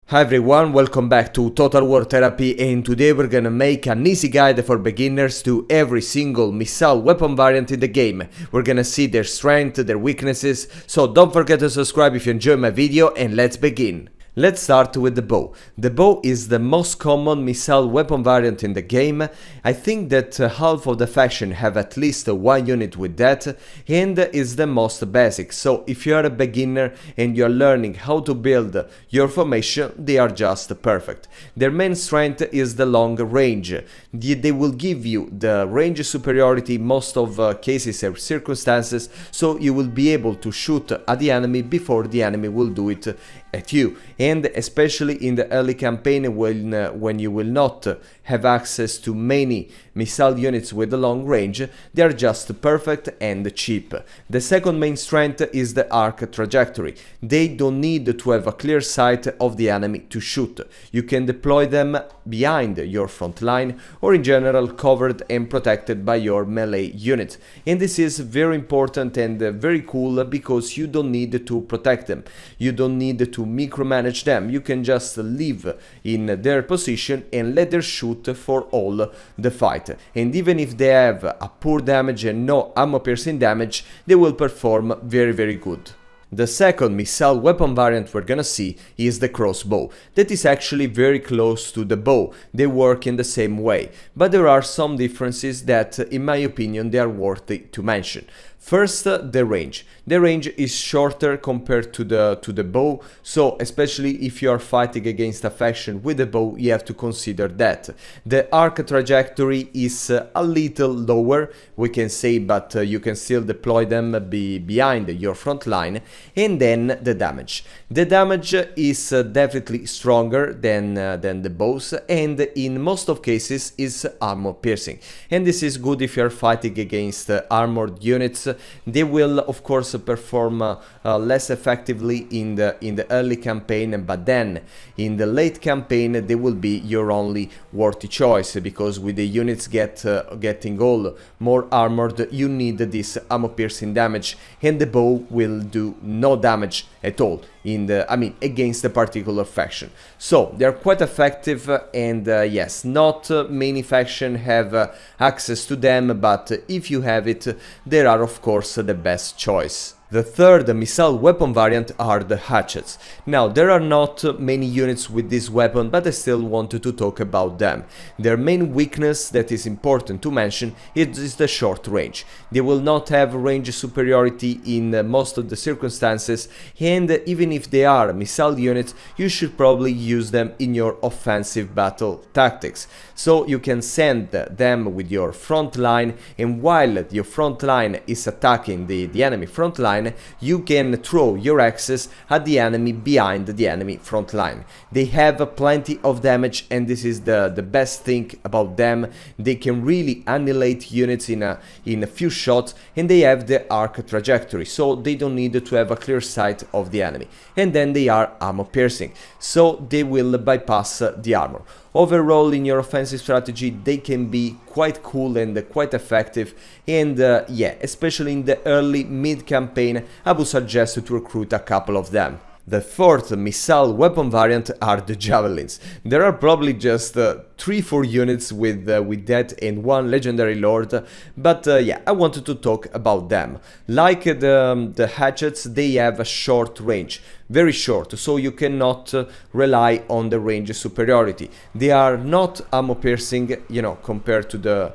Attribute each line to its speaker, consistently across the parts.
Speaker 1: Hi everyone, welcome back to Total War Therapy, and today we're gonna make an easy guide for beginners to every single missile weapon variant in the game. We're gonna see their strength, their weaknesses, so don't forget to subscribe if you enjoy my video, and let's begin. Let's start with the bow. The bow is the most common missile weapon variant in the game. I think that half of the faction have at least one unit with that, and is the most basic, so if you are a beginner and you are learning how to build your formation, they are just perfect. Their main strength is the long range. They will give you the range superiority most of cases and circumstances, so you will be able to shoot at the enemy before the enemy will do it at you, and especially in the early campaign when you will not have access to many missile units with a long range, they are just perfect and cheap. The second main strength is the arc trajectory. They don't need to have a clear sight of the enemy to shoot. You can deploy them behind your front line or in general covered and protected by your melee unit, and this is very important and very cool because you don't need to protect them, you don't need to micromanage them, you can just live in their position and let them shoot for all the fight, and even if they have a poor damage and no armor piercing damage, they will perform very good. The second missile weapon variant we're gonna see is the crossbow. That is actually very close to the bow, they work in the same way, but there are some differences that, in my opinion, they are worthy to mention. First, the range. The range is shorter compared to the bow, so especially if you are fighting against a faction with a bow, you have to consider that. The arc trajectory is a little lower, we can say, but you can still deploy them behind your front line. And then the damage. The damage is definitely stronger than the bows, and in most of cases is armor piercing. And this is good if you are fighting against armored units. They will of course perform less effectively in the early campaign, but then in the late campaign they will be your only worthy choice, because with the units getting all more armored, you need this armor piercing damage, and the bow will do no damage at all against a particular faction. So they are quite effective, and yes, not many factions have access to them, but if you have it, they are of course the best choice. The third missile weapon variant are the hatchets. Now, there are not many units with this weapon, but I still wanted to talk about them. Their main weakness that is important to mention is the short range. They will not have range superiority in most of the circumstances, and even if they are missile units, you should probably use them in your offensive battle tactics. So you can send them with your front line, and while your front line is attacking the enemy front line, you can throw your axes at the enemy behind the enemy front line. They have plenty of damage, and this is the best thing about them. They can really annihilate units in a few shots, and they have the arc trajectory, so they don't need to have a clear sight of the enemy. And then they are armor piercing, so they will bypass the armor. Overall, in your offensive strategy, they can be quite cool and quite effective, and yeah, especially in the early mid campaign, I would suggest to recruit a couple of them. The fourth missile weapon variant are the Javelins. There are probably just 3-4 units with that and one legendary lord, but yeah, I wanted to talk about them. Like the hatchets, they have a short range, very short, so you cannot rely on the range superiority. They are not armor piercing, you know, compared to the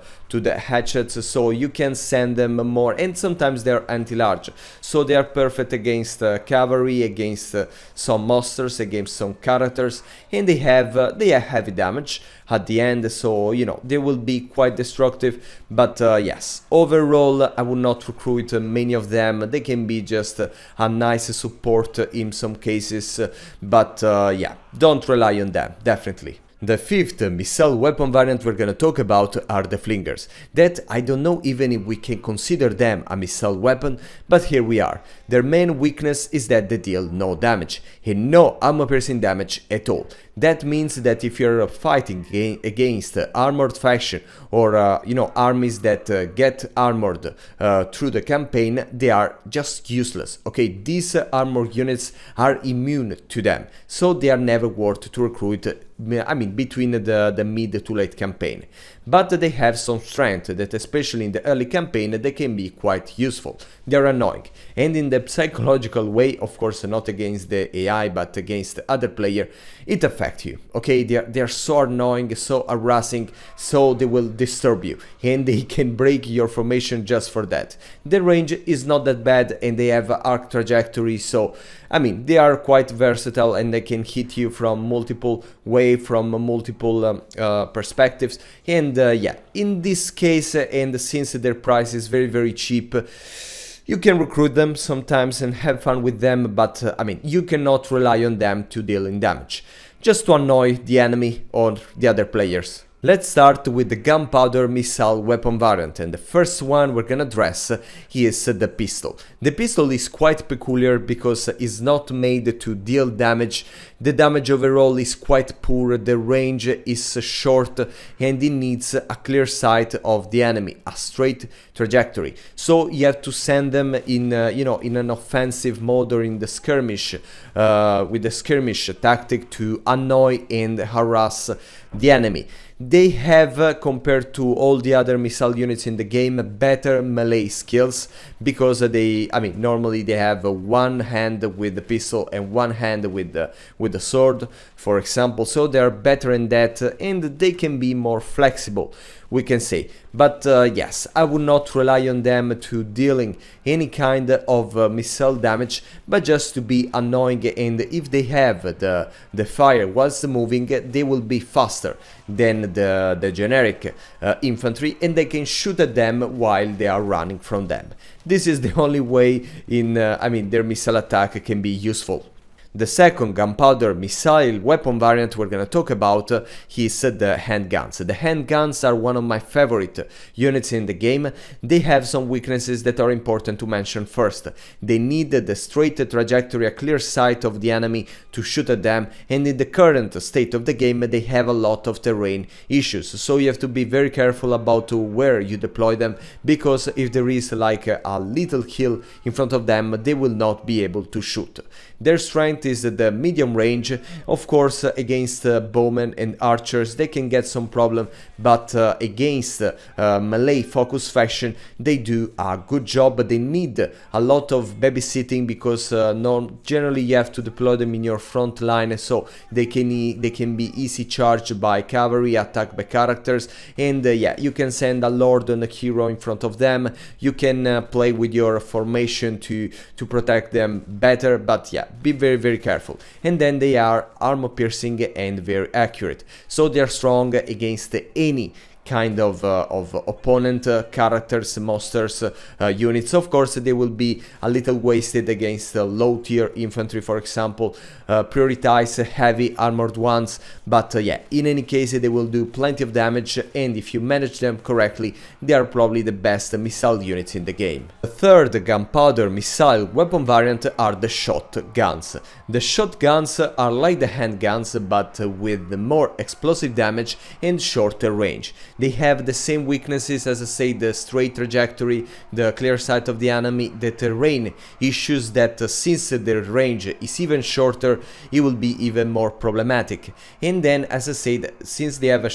Speaker 1: hatchets, so you can send them more, and sometimes they are anti-large, so they are perfect against cavalry, against some monsters, against some characters, and they have heavy damage at the end, so you know they will be quite destructive. But yes, overall I would not recruit many of them. They can be just a nice support in some cases, but yeah, don't rely on them, definitely. The fifth missile weapon variant we're gonna talk about are the Flingers. That I don't know even if we can consider them a missile weapon, but here we are. Their main weakness is that they deal no damage, and no armor piercing damage at all. That means that if you're fighting against armored faction or armies that get armored through the campaign, they are just useless. Okay, these armored units are immune to them, so they are never worth to recruit. I mean, between the mid to late campaign. But they have some strength that, especially in the early campaign, they can be quite useful. They are annoying, and in the psychological way, of course, not against the AI, but against the other player, it affects you. Okay, they are so annoying, so harassing, so they will disturb you, and they can break your formation just for that. The range is not that bad, and they have arc trajectory, so I mean, they are quite versatile, and they can hit you from multiple ways, from multiple perspectives. And yeah, in this case, and since their price is very cheap, you can recruit them sometimes and have fun with them, but I mean, you cannot rely on them to deal in damage, just to annoy the enemy or the other players. Let's start with the gunpowder missile weapon variant, and the first one we're gonna address is the pistol. The pistol is quite peculiar because it's not made to deal damage. The damage overall is quite poor, the range is short, and it needs a clear sight of the enemy, a straight trajectory. So you have to send them in in an offensive mode or in the skirmish, with the skirmish tactic to annoy and harass the enemy. They have, compared to all the other missile units in the game, better melee skills, because normally they have one hand with the pistol and one hand with the sword, for example, so they are better in that, and they can be more flexible, we can say. But yes, I would not rely on them to dealing any kind of missile damage, but just to be annoying, and if they have the fire whilst moving, they will be faster than the generic infantry, and they can shoot at them while they are running from them. This is the only way their missile attack can be useful. The second gunpowder missile weapon variant we're gonna talk about is the handguns. The handguns are one of my favorite units in the game. They have some weaknesses that are important to mention first. They need the straight trajectory, a clear sight of the enemy to shoot at them, and in the current state of the game they have a lot of terrain issues, so you have to be very careful about where you deploy them, because if there is like a little hill in front of them, they will not be able to shoot. Their strength is the medium range. Of course, against bowmen and archers they can get some problem, but against melee focus faction they do a good job. But they need a lot of babysitting, because generally you have to deploy them in your front line, so they can be easy charged by cavalry, attacked by characters, and yeah, you can send a lord and a hero in front of them. You can play with your formation to protect them better, but yeah, be very careful. And then they are armor piercing and very accurate, so they are strong against any kind of opponent, characters, monsters, units. Of course, they will be a little wasted against low tier infantry, for example. Prioritize heavy armored ones, but yeah, in any case they will do plenty of damage, and if you manage them correctly, they are probably the best missile units in the game. The third gunpowder missile weapon variant are the shotguns. The shotguns are like the handguns, but with more explosive damage and shorter range. They have the same weaknesses as I say, the straight trajectory, the clear sight of the enemy, the terrain issues, that since their range is even shorter, it will be even more problematic. And then, as I said, since they have a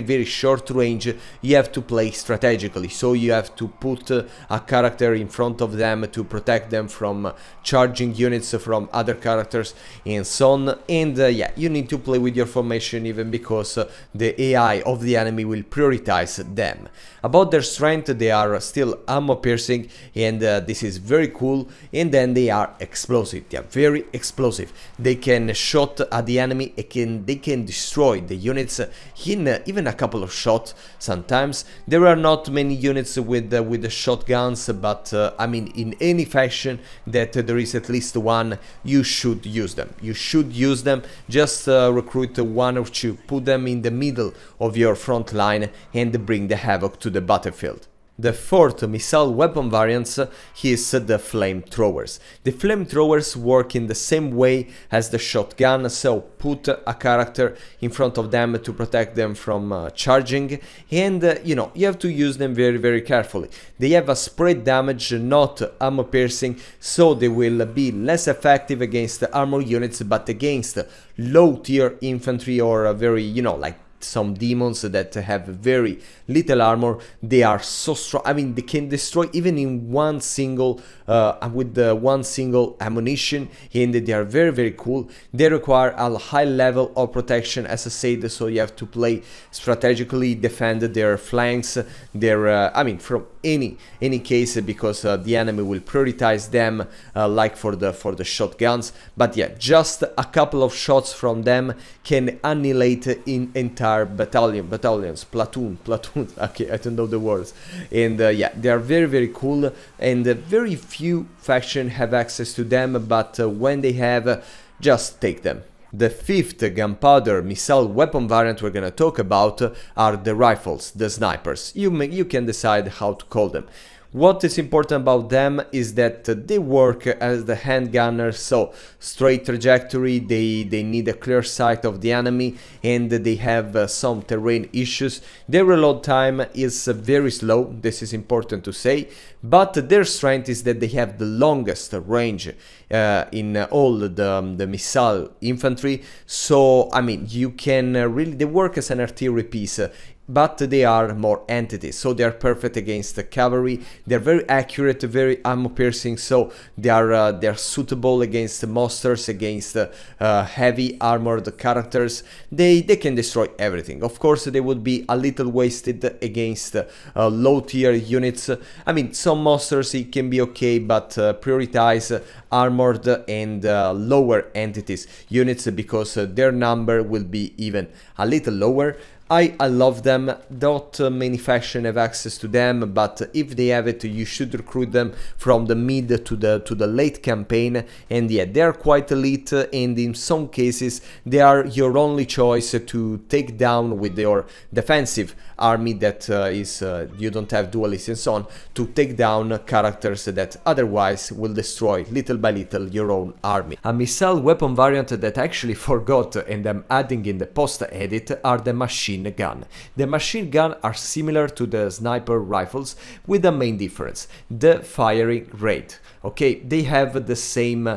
Speaker 1: very short range, you have to play strategically, so you have to put a character in front of them to protect them from charging units from other characters and so on. And yeah, you need to play with your formation, even because the AI of the enemy will prioritize prioritize them. About their strength, they are still armor piercing, and this is very cool. And then they are explosive. They are very explosive. They can shot at the enemy. They can destroy the units in even a couple of shots. Sometimes there are not many units with the shotguns, but I mean, in any faction that there is at least one, you should use them. You should use them. Just recruit one or two, put them in the middle of your front line, and bring the havoc to the battlefield. The fourth missile weapon variant is the Flamethrowers. The Flamethrowers work in the same way as the shotgun, so put a character in front of them to protect them from charging, and you know, you have to use them very carefully. They have a spread damage, not armor piercing, so they will be less effective against armor units, but against low tier infantry or very, you know, like some demons that have very little armor, they are so strong. I mean, they can destroy even in one single with one single ammunition, and they are very cool. They require a high level of protection, as I said, so you have to play strategically, defend their flanks, their I mean, from any case, because the enemy will prioritize them, like for the shotguns. But yeah, just a couple of shots from them can annihilate in entire battalions, platoons. Okay, I don't know the words. And yeah, they are very cool, and very few factions have access to them, but when they have, just take them. The fifth gunpowder missile weapon variant we're gonna talk about are the rifles, the snipers. You can decide how to call them. What is important about them is that they work as the handgunners, so straight trajectory, they need a clear sight of the enemy, and they have some terrain issues. Their reload time is very slow, this is important to say, but their strength is that they have the longest range in all the missile infantry. So I mean, you can really, they work as an artillery piece, but they are more entities, so they are perfect against the cavalry. They're very accurate, very armor piercing, so they are suitable against monsters, against heavy armored characters. They can destroy everything. Of course, they would be a little wasted against low tier units. I mean, some monsters it can be okay, but prioritize armored and lower entities units, because their number will be even a little lower. I love them. Not many factions have access to them, but if they have it, you should recruit them from the mid to the late campaign. And yeah, they are quite elite, and in some cases they are your only choice to take down with your defensive army that is you don't have duelists and so on, to take down characters that otherwise will destroy little by little your own army. A missile weapon variant that I actually forgot and I'm adding in the post edit are the machine gun. The machine gun are similar to the sniper rifles, with a main difference: the firing rate. Okay, they have the same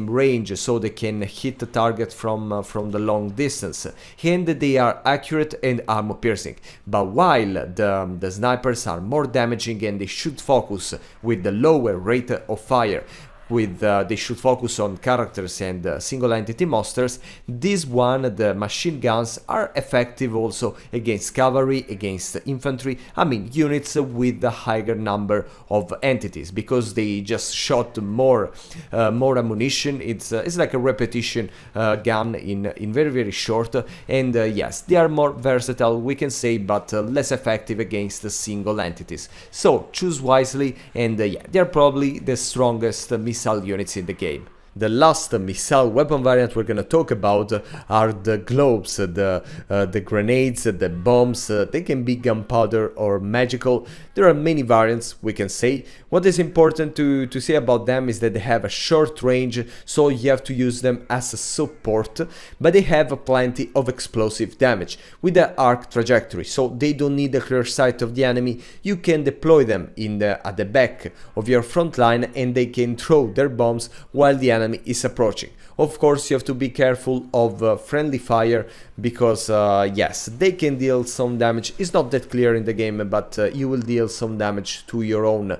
Speaker 1: range, so they can hit the target from the long distance, and they are accurate and armor piercing. But while the snipers are more damaging and they should focus with the lower rate of fire, they should focus on characters and single entity monsters, this one, the machine guns, are effective also against cavalry, against infantry, I mean units with a higher number of entities, because they just shot more ammunition. It's like a repetition gun in very short, and yes, they are more versatile, we can say, but less effective against single entities. So choose wisely, and yeah, they are probably the strongest missile units in the game. The last missile weapon variant we're gonna talk about are the globes, the grenades, the bombs. They can be gunpowder or magical. There are many variants, we can say. What is important to say about them is that they have a short range, so you have to use them as a support, but they have plenty of explosive damage with the arc trajectory, so they don't need a clear sight of the enemy. You can deploy them at the back of your front line, and they can throw their bombs while the enemy enemy is approaching. Of course, you have to be careful of friendly fire, because yes, they can deal some damage. It's not that clear in the game, but you will deal some damage to your own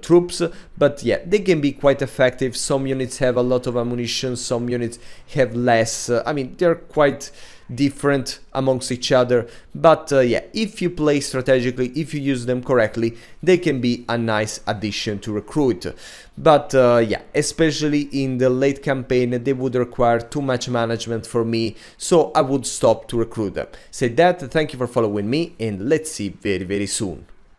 Speaker 1: troops. But yeah, they can be quite effective. Some units have a lot of ammunition, some units have less. I mean, they're quite different amongst each other, but yeah, if you play strategically, if you use them correctly, they can be a nice addition to recruit. But yeah, especially in the late campaign, they would require too much management for me, so I would stop to recruit them. Say that, thank you for following me, and let's see very soon.